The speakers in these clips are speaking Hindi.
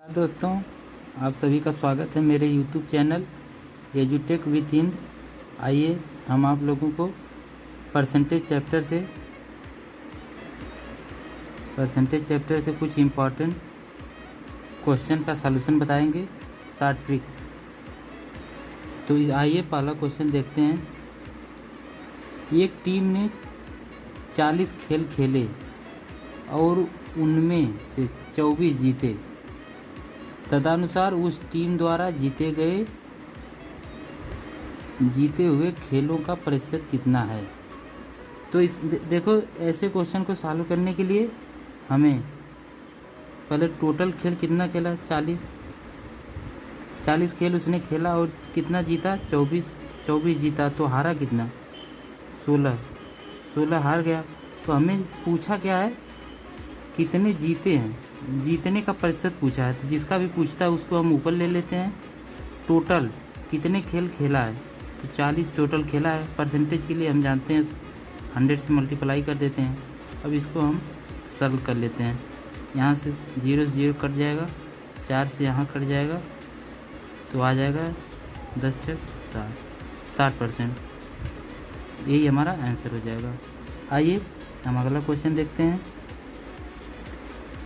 दोस्तों, आप सभी का स्वागत है मेरे YouTube चैनल एजुटेक विथ इंद। आइए हम आप लोगों को परसेंटेज चैप्टर से कुछ इम्पॉर्टेंट क्वेश्चन का सलूशन बताएंगे, शॉर्ट ट्रिक। तो आइए पहला क्वेश्चन देखते हैं। एक टीम ने 40 खेल खेले और उनमें से 24 जीते। तदनुसार उस टीम द्वारा जीते हुए खेलों का प्रतिशत कितना है। तो देखो, ऐसे क्वेश्चन को सॉल्व करने के लिए हमें पहले टोटल खेल कितना खेला, 40 खेल उसने खेला और कितना जीता, 24 जीता। तो हारा कितना, 16 हार गया। तो हमें पूछा क्या है, कितने जीते हैं, जीतने का प्रतिशत पूछा है। तो जिसका भी पूछता है उसको हम ऊपर ले लेते हैं। टोटल कितने खेल खेला है, तो 40 टोटल खेला है। परसेंटेज के लिए हम जानते हैं 100 से मल्टीप्लाई कर देते हैं। अब इसको हम सॉल्व कर लेते हैं। यहाँ से 0 से 0 कट जाएगा, 4 से यहाँ कट जाएगा, तो आ जाएगा 10 से 60%। यही हमारा आंसर हो जाएगा। आइए हम अगला क्वेश्चन देखते हैं।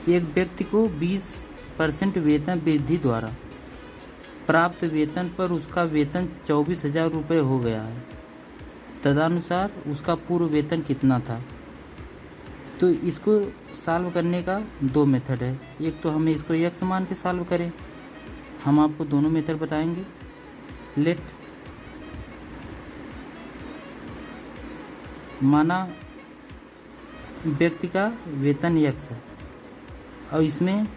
एक व्यक्ति को 20% वेतन वृद्धि द्वारा प्राप्त वेतन पर उसका वेतन 24,000 रुपये हो गया है। तदनुसार उसका पूर्व वेतन कितना था। तो इसको सॉल्व करने का 2 मेथड है। एक तो हमें इसको x मान के सॉल्व करें, हम आपको दोनों मेथड बताएंगे। लेट माना व्यक्ति का वेतन x है और इसमें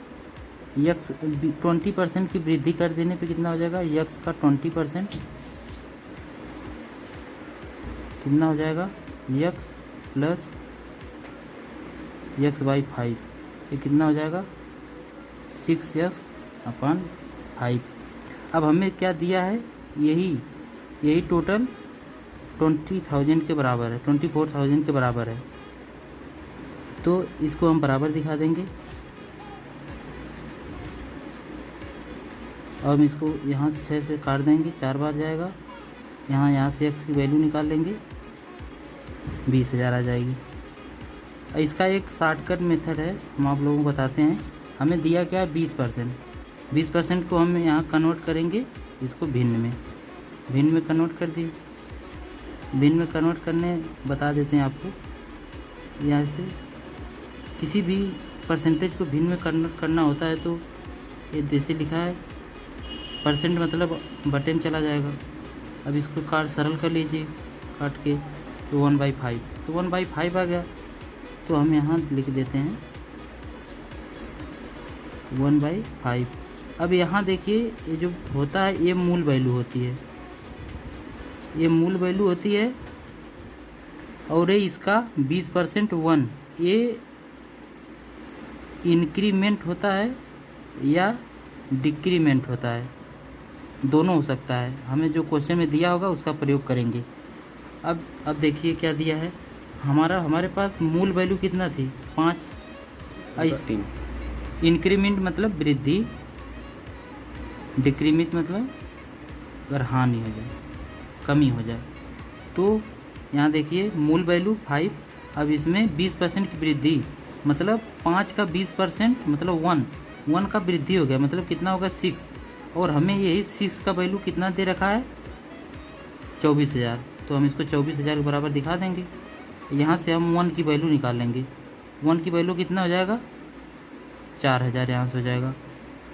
x 20% की वृद्धि कर देने पे कितना हो जाएगा, x का 20% कितना हो जाएगा, x प्लस x/5। ये कितना हो जाएगा, 6x/5। अब हमें क्या दिया है, यही टोटल 20,000 के बराबर है, 24,000 के बराबर है। तो इसको हम बराबर दिखा देंगे और हम इसको यहाँ से 6 से काट देंगे, 4 बार जाएगा। यहाँ से x की वैल्यू निकाल लेंगे, 20,000 आ जाएगी। इसका एक शॉर्टकट मेथड है, हम आप लोगों को बताते हैं। हमें दिया क्या है, 20% को हम यहाँ कन्वर्ट करेंगे, इसको भिन्न में कन्वर्ट कर दिए। भिन्न में कन्वर्ट करने बता देते हैं आपको। यहाँ से किसी भी परसेंटेज को भिन्न में कन्वर्ट करना होता है तो ये जैसे लिखा है परसेंट, मतलब बटन चला जाएगा। अब इसको सरल कर लीजिए काट के, तो 1/5। तो 1/5 आ गया। तो हम यहाँ लिख देते हैं 1/5। अब यहाँ देखिए, ये जो होता है ये मूल वैल्यू होती है, और ये इसका 20% 1, ये इंक्रीमेंट होता है या डिक्रीमेंट होता है, दोनों हो सकता है। हमें जो क्वेश्चन में दिया होगा उसका प्रयोग करेंगे। अब देखिए क्या दिया है, हमारे पास मूल वैल्यू कितना थी, 5। इंक्रीमेंट मतलब वृद्धि, डिक्रीमेंट मतलब अगर हानि हो जाए, कमी हो जाए। तो यहाँ देखिए मूल वैल्यू 5, अब इसमें 20% की वृद्धि, मतलब 5 का 20% मतलब 1 का वृद्धि हो गया, मतलब कितना होगा, 6। और हमें यही 6 का वैल्यू कितना दे रखा है, 24,000। तो हम इसको 24,000 के बराबर दिखा देंगे। यहाँ से हम 1 की वैल्यू निकाल लेंगे। 1 की वैल्यू कितना हो जाएगा, 4,000 यहाँ से हो जाएगा।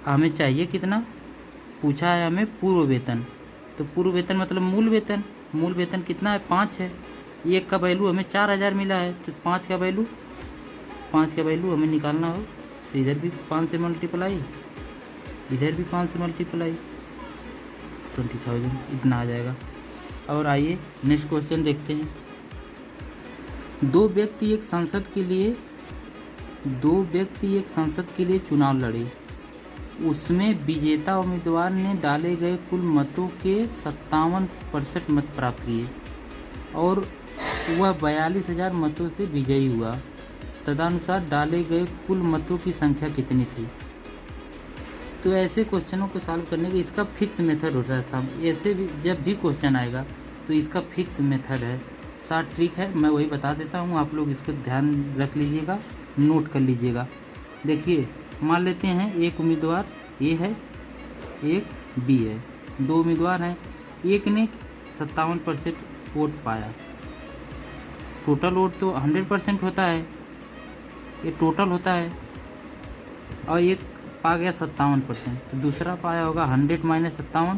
हमें चाहिए कितना, पूछा है हमें पूर्व वेतन। तो पूर्व वेतन मतलब मूल वेतन कितना है, 5 है। 1 का वैल्यू हमें 4,000 मिला है, तो 5 का वैल्यू हमें निकालना हो तो इधर भी 5 से मल्टीप्लाई, इधर भी 5 से मल्टीप्लाई, 20,000 इतना आ जाएगा। और आइए नेक्स्ट क्वेश्चन देखते हैं। दो व्यक्ति एक संसद के लिए चुनाव लड़े। उसमें विजेता उम्मीदवार ने डाले गए कुल मतों के 57% मत प्राप्त किए और वह 42,000 मतों से विजयी हुआ। तदनुसार डाले गए कुल मतों की संख्या कितनी थी। तो ऐसे क्वेश्चनों को सॉल्व करने का इसका फिक्स मेथड होता था। ऐसे भी जब भी क्वेश्चन आएगा तो इसका फिक्स मेथड है, शॉर्ट ट्रिक है, मैं वही बता देता हूँ, आप लोग इसको ध्यान रख लीजिएगा, नोट कर लीजिएगा। देखिए मान लेते हैं एक उम्मीदवार ए है, एक बी है, दो उम्मीदवार हैं, एक ने 57% वोट पाया। टोटल वोट तो 100% होता है, ये टोटल होता है, और एक पा गया 57%, तो दूसरा पाया होगा 100 - 57,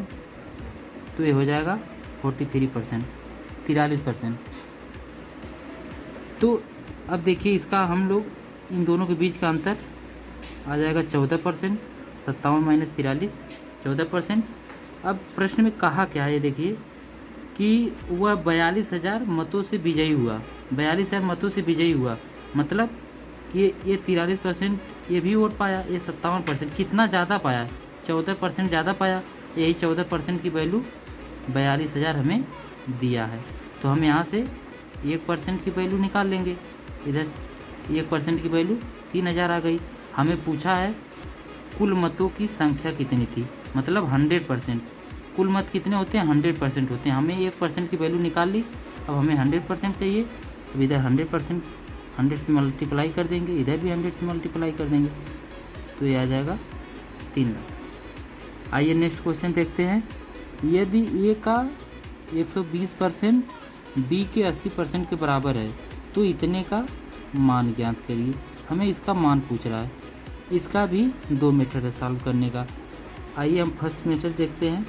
तो ये हो जाएगा 43%, 43%। तो अब देखिए इसका हम लोग इन दोनों के बीच का अंतर आ जाएगा 14%, 57 - 43, 14%। अब प्रश्न में कहा क्या है, ये देखिए कि वह 42,000 मतों से विजयी हुआ, 42,000 मतों से विजयी हुआ, मतलब कि ये 43% ये भी वोट पाया, ये 57%, कितना ज़्यादा पाया, 14% ज़्यादा पाया। यही 14% की वैल्यू 42,000 हमें दिया है, तो हम यहाँ से 1% की वैल्यू निकाल लेंगे। इधर 1% की वैल्यू 3,000 आ गई। हमें पूछा है कुल मतों की संख्या कितनी थी, मतलब 100%। कुल मत कितने होते हैं, 100% होते हैं। हमें 1% की वैल्यू निकाल ली, अब हमें 100% चाहिए, तो इधर 100% 100 से मल्टीप्लाई कर देंगे, इधर भी 100 से मल्टीप्लाई कर देंगे, तो ये आ जाएगा 3 लाख। आइए नेक्स्ट क्वेश्चन देखते हैं। यदि ए का 120% बी के 80% के बराबर है तो इतने का मान ज्ञात करिए। हमें इसका मान पूछ रहा है। इसका भी 2 मेथड है सॉल्व करने का। आइए हम फर्स्ट मेथड देखते हैं।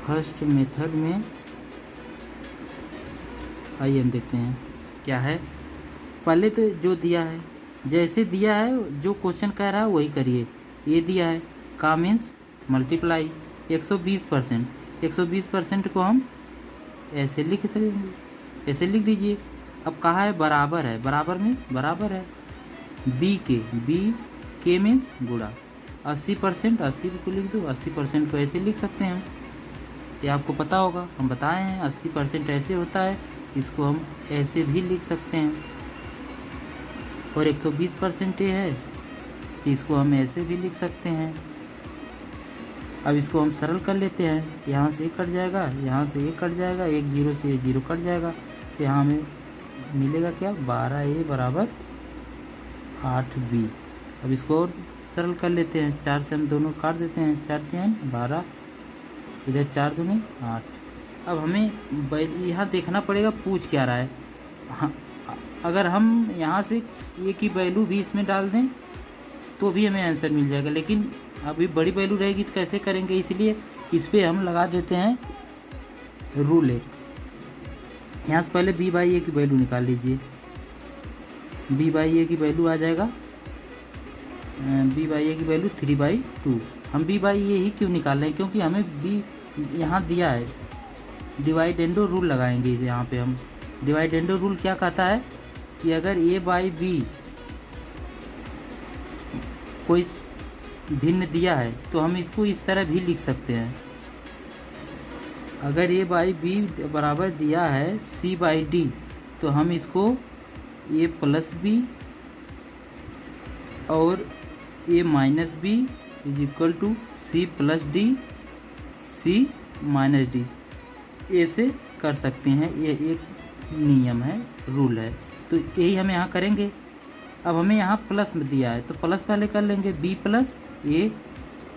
फर्स्ट मेथड में आइए हम देखते हैं क्या है। पहले तो जो दिया है, जैसे दिया है, जो क्वेश्चन कह रहा है वही करिए। ये दिया है का मीन्स मल्टीप्लाई 120%, 120% को हम ऐसे लिख देंगे, ऐसे लिख दीजिए। अब कहा है बराबर है, बराबर मीन्स बराबर है बी के मीन्स गुणा 80%, 80 को लिख दो, 80% को ऐसे लिख सकते हैं हम, ये आपको पता होगा, हम बताए हैं 80% ऐसे होता है, इसको हम ऐसे भी लिख सकते हैं। और 120% ये है, इसको हम ऐसे भी लिख सकते हैं। अब इसको हम सरल कर लेते हैं, यहाँ से एक कट जाएगा, यहाँ से एक कट जाएगा, एक 0 से एक 0 कट जाएगा, तो यहाँ हमें मिलेगा क्या, 12A बराबर 8B। अब इसको और सरल कर लेते हैं, 4 से हम दोनों काट देते हैं, 4 3 12, इधर 4 दूनी 8। अब हमें यहाँ देखना पड़ेगा पूछ क्या रहा है। हाँ, अगर हम यहाँ से ए की वैल्यू भी इसमें डाल दें तो भी हमें आंसर मिल जाएगा, लेकिन अभी बड़ी वैल्यू रहेगी तो कैसे करेंगे, इसलिए इस पर हम लगा देते हैं रूल एक। यहाँ से पहले b/a की वैल्यू निकाल लीजिए। b/a की वैल्यू आ जाएगा, b/a की वैल्यू 3/2। हम b/a ही क्यों निकाल रहे हैं, क्योंकि हमें b यहाँ दिया है। डिवाइडेंडो रूल लगाएंगे इसे, यहाँ पे हम डिवाइडेंडो रूल क्या कहता है कि अगर a/b कोई भिन्न दिया है तो हम इसको इस तरह भी लिख सकते हैं। अगर a/b बराबर दिया है c/d तो हम इसको a+b और a-b = c+d c-d ऐसे कर सकते हैं। ये एक नियम है, रूल है, तो यही हम यहाँ करेंगे। अब हमें यहाँ प्लस में दिया है तो प्लस पहले कर लेंगे, b + a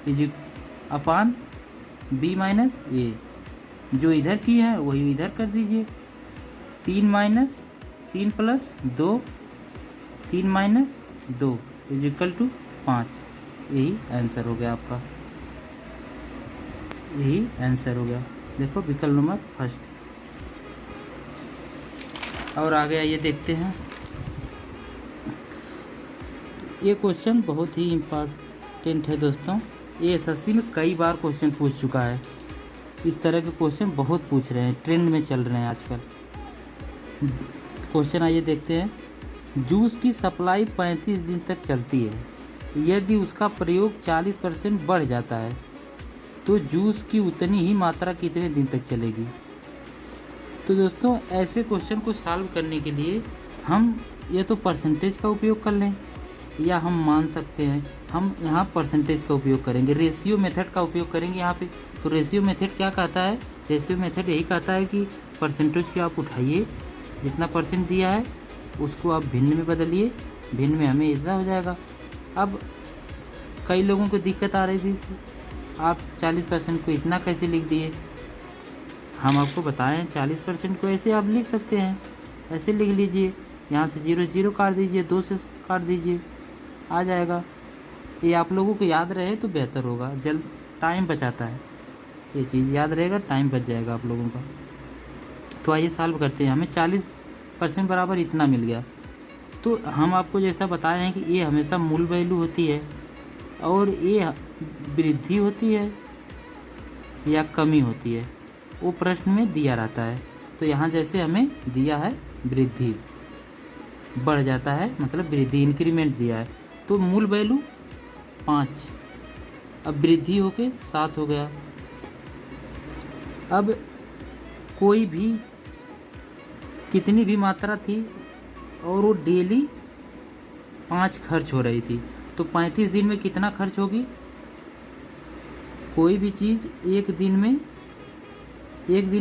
/ b - a। जो इधर की है वही इधर कर दीजिए, 3 + 2 3 - 2 = 5। यही आंसर हो गया आपका, यही आंसर हो गया। देखो विकल्प नंबर फर्स्ट। और आगे आइए देखते हैं। ये क्वेश्चन बहुत ही इम्पोर्टेंट है दोस्तों, ये एसएससी में कई बार क्वेश्चन पूछ चुका है। इस तरह के क्वेश्चन बहुत पूछ रहे हैं, ट्रेंड में चल रहे हैं आजकल। क्वेश्चन आइए देखते हैं। जूस की सप्लाई 35 दिन तक चलती है, यदि उसका प्रयोग 40% बढ़ जाता है तो जूस की उतनी ही मात्रा कितने दिन तक चलेगी। तो दोस्तों ऐसे क्वेश्चन को सॉल्व करने के लिए हम या तो परसेंटेज का उपयोग कर लें, या हम मान सकते हैं हम यहाँ परसेंटेज का उपयोग करेंगे, रेशियो मेथड का उपयोग करेंगे यहाँ पे। तो रेशियो मेथड क्या कहता है? रेशियो मेथड यही कहता है कि परसेंटेज को आप उठाइए, जितना परसेंट दिया है उसको आप भिन्न में बदलिए, भिन्न में हमें इतना हो जाएगा। अब कई लोगों को दिक्कत आ रही थी, आप 40% को इतना कैसे लिख दिए? हम आपको बताएं 40% को ऐसे आप लिख सकते हैं, ऐसे लिख लीजिए, यहाँ से 0 0 काट दीजिए, 2 से काट दीजिए, आ जाएगा। ये आप लोगों को याद रहे तो बेहतर होगा, जल्द टाइम बचाता है, ये चीज़ याद रहेगा, टाइम बच जाएगा आप लोगों का। तो आइए सॉल्व करते हैं। हमें 40% बराबर इतना मिल गया। तो हम आपको जैसा बताए हैं कि ये हमेशा मूल वैल्यू होती है और ये वृद्धि होती है या कमी होती है, वो प्रश्न में दिया रहता है। तो यहाँ जैसे हमें दिया है वृद्धि, बढ़ जाता है मतलब वृद्धि, इंक्रीमेंट दिया है। तो मूल वैल्यू 5, अब वृद्धि होके 7 हो गया। अब कोई भी कितनी भी मात्रा थी और वो डेली 5 खर्च हो रही थी, तो 35 दिन में कितना खर्च होगी? कोई भी चीज़ एक दिन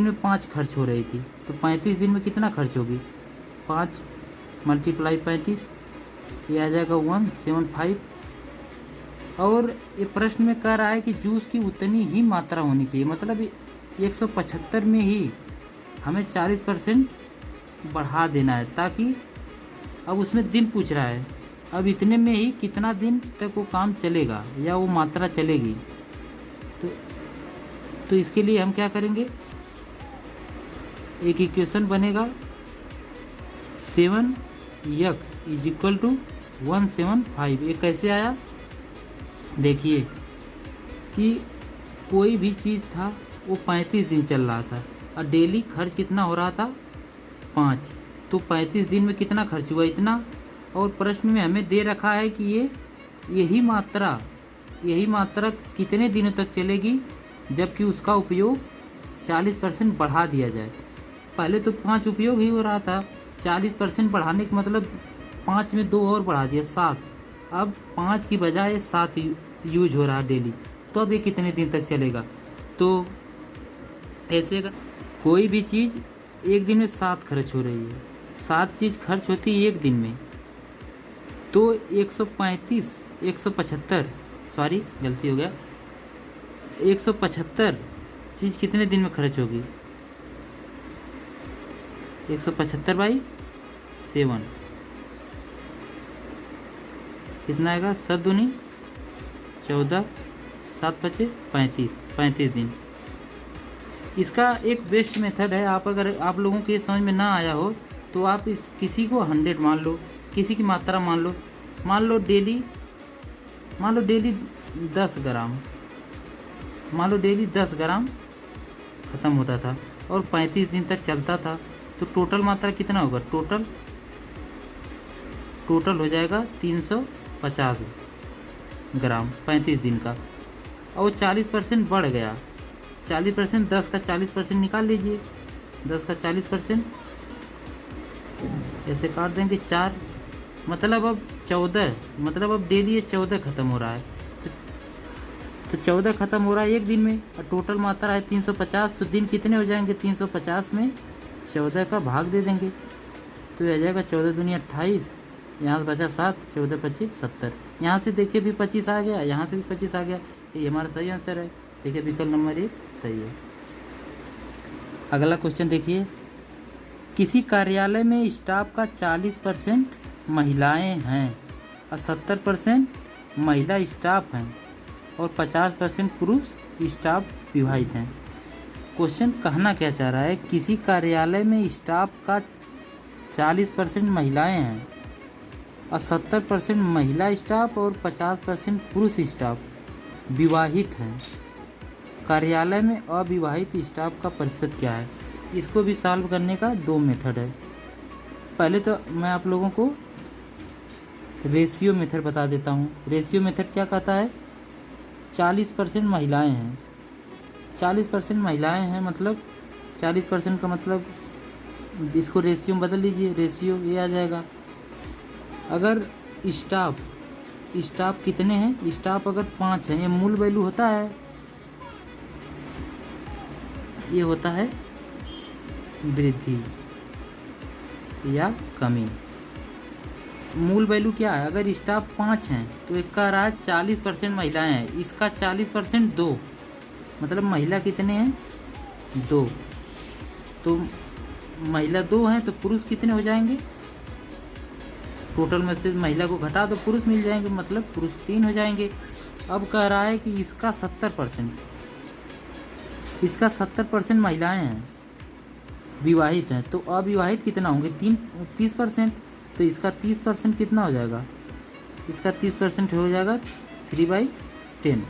में 5 खर्च हो रही थी, तो 35 दिन में कितना खर्च होगी? 5 × 35, ये आ जाएगा 175। और ये प्रश्न में कह रहा है कि जूस की उतनी ही मात्रा होनी चाहिए, मतलब 175 में ही हमें 40% बढ़ा देना है, ताकि अब उसमें दिन पूछ रहा है, अब इतने में ही कितना दिन तक वो काम चलेगा या वो मात्रा चलेगी। तो इसके लिए हम क्या करेंगे, एक इक्वेशन बनेगा 7x = 175। ये कैसे आया? देखिए कि कोई भी चीज़ था वो 35 दिन चल रहा था और डेली खर्च कितना हो रहा था? 5। तो 35 दिन में कितना खर्च हुआ? इतना। और प्रश्न में हमें दे रखा है कि यही मात्रा कितने दिनों तक चलेगी, जबकि उसका उपयोग 40% बढ़ा दिया जाए। पहले तो 5 उपयोग ही हो रहा था, 40% बढ़ाने का मतलब 5 में 2 और बढ़ा दिया, 7। अब 5 की बजाय 7 यूज हो रहा है डेली, तो अब ये कितने दिन तक चलेगा? तो ऐसे कोई भी चीज़ एक दिन में 7 खर्च हो रही है, 7 चीज़ खर्च होती है एक दिन में, तो 175 सॉरी गलती हो गया, 175 चीज़ कितने दिन में खर्च होगी? 175/7 कितना आएगा? 7 दूनी 14, 7 × 5 = 35 दिन। इसका एक बेस्ट मेथड है, अगर आप लोगों को ये समझ में ना आया हो तो आप किसी को 100 मान लो, किसी की मात्रा मान लो डेली 10 ग्राम, मान लो डेली 10 ग्राम ख़त्म होता था और 35 दिन तक चलता था, तो टोटल मात्रा कितना होगा? टोटल हो जाएगा 350 ग्राम 35 दिन का। और 40% बढ़ गया, 40%, 10 का 40% निकाल लीजिए, 10 का 40% ऐसे काट देंगे 4, मतलब अब 14, मतलब अब डेली ये 14 ख़त्म हो रहा है। तो 14 ख़त्म हो रहा है एक दिन में, और टोटल मात्रा है 350, तो दिन कितने हो जाएंगे? 350 में 14 का भाग दे देंगे, तो ये आ जाएगा 14 दूनी 28, यहाँ से बचा 7, 14 × 25 = 70। यहाँ से देखिए भी 25 आ गया, यहाँ से भी 25 आ गया, ये हमारा सही आंसर है। देखिए विकल्प नंबर 1 सही है। अगला क्वेश्चन देखिए, किसी कार्यालय में स्टाफ का 40% महिलाएं हैं और 70% महिला स्टाफ हैं और 50% पुरुष स्टाफ विवाहित हैं। क्वेश्चन कहना क्या चाह रहा है? किसी कार्यालय में स्टाफ का 40% महिलाएं हैं और 70% महिला स्टाफ और 50% पुरुष स्टाफ विवाहित हैं। कार्यालय में अविवाहित स्टाफ का प्रतिशत क्या है? इसको भी सॉल्व करने का 2 मेथड है। पहले तो मैं आप लोगों को रेशियो मेथड बता देता हूँ। रेशियो मेथड क्या कहता है? 40% महिलाएं हैं, 40% महिलाएं हैं, मतलब 40% का मतलब इसको रेशियो में बदल लीजिए, रेशियो ये आ जाएगा। अगर स्टाफ स्टाफ कितने हैं, स्टाफ अगर 5 हैं, ये मूल वैल्यू होता है, ये होता है वृद्धि या कमी। मूल वैल्यू क्या है, अगर स्टाफ 5 हैं तो एक कह रहा है 40% महिलाएं हैं, इसका 40% 2, मतलब महिला कितने हैं 2, तो महिला 2 हैं तो पुरुष कितने हो जाएंगे, टोटल में से महिला को घटा दो पुरुष मिल जाएंगे, मतलब पुरुष 3 हो जाएंगे। अब कह रहा है कि इसका 70% महिलाएं हैं, विवाहित हैं, तो अविवाहित कितना होंगे 30%, तो इसका 30% कितना हो जाएगा, इसका 30% हो जाएगा 3/10।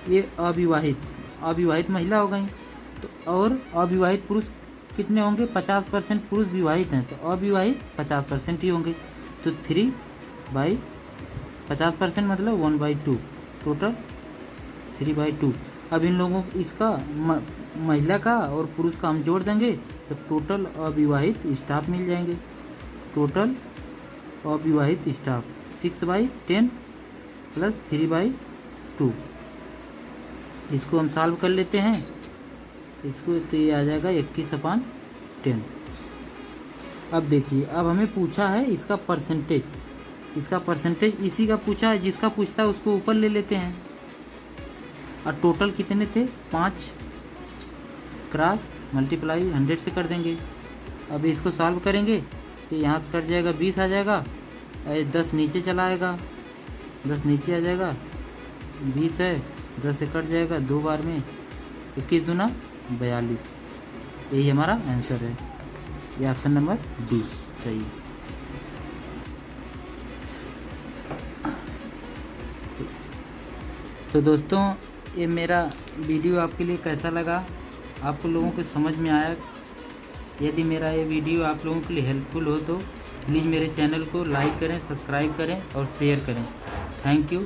ये अविवाहित महिला हो गई। तो और अविवाहित पुरुष कितने होंगे, 50% पुरुष विवाहित हैं, तो अविवाहित 50% ही होंगे, तो 3/50% मतलब 1/2, टोटल 3/2। अब इन लोगों को इसका महिला का और पुरुष का हम जोड़ देंगे तो टोटल अविवाहित स्टाफ मिल जाएंगे। टोटल अविवाहित स्टाफ 6/10 प्लस 3/2। इसको हम सॉल्व कर लेते हैं, इसको तो ये आ जाएगा 21/10। अब देखिए, अब हमें पूछा है इसका परसेंटेज, इसी का पूछा है, जिसका पूछता है उसको ऊपर ले लेते हैं। और टोटल कितने थे 5, क्रॉस मल्टीप्लाई 100 से कर देंगे। अब इसको सॉल्व करेंगे तो यहाँ से कट जाएगा 20 आ जाएगा, 10 नीचे चला आएगा, 10 नीचे आ जाएगा, 20 है 10 से कट जाएगा 2 बार में, 21 दूना 42। यही हमारा आंसर है, ये ऑप्शन नंबर डी सही है। तो दोस्तों, ये मेरा वीडियो आपके लिए कैसा लगा, आप लोगों को समझ में आया? यदि मेरा ये वीडियो आप लोगों के लिए हेल्पफुल हो तो प्लीज़ मेरे चैनल को लाइक करें, सब्सक्राइब करें और शेयर करें। Thank you.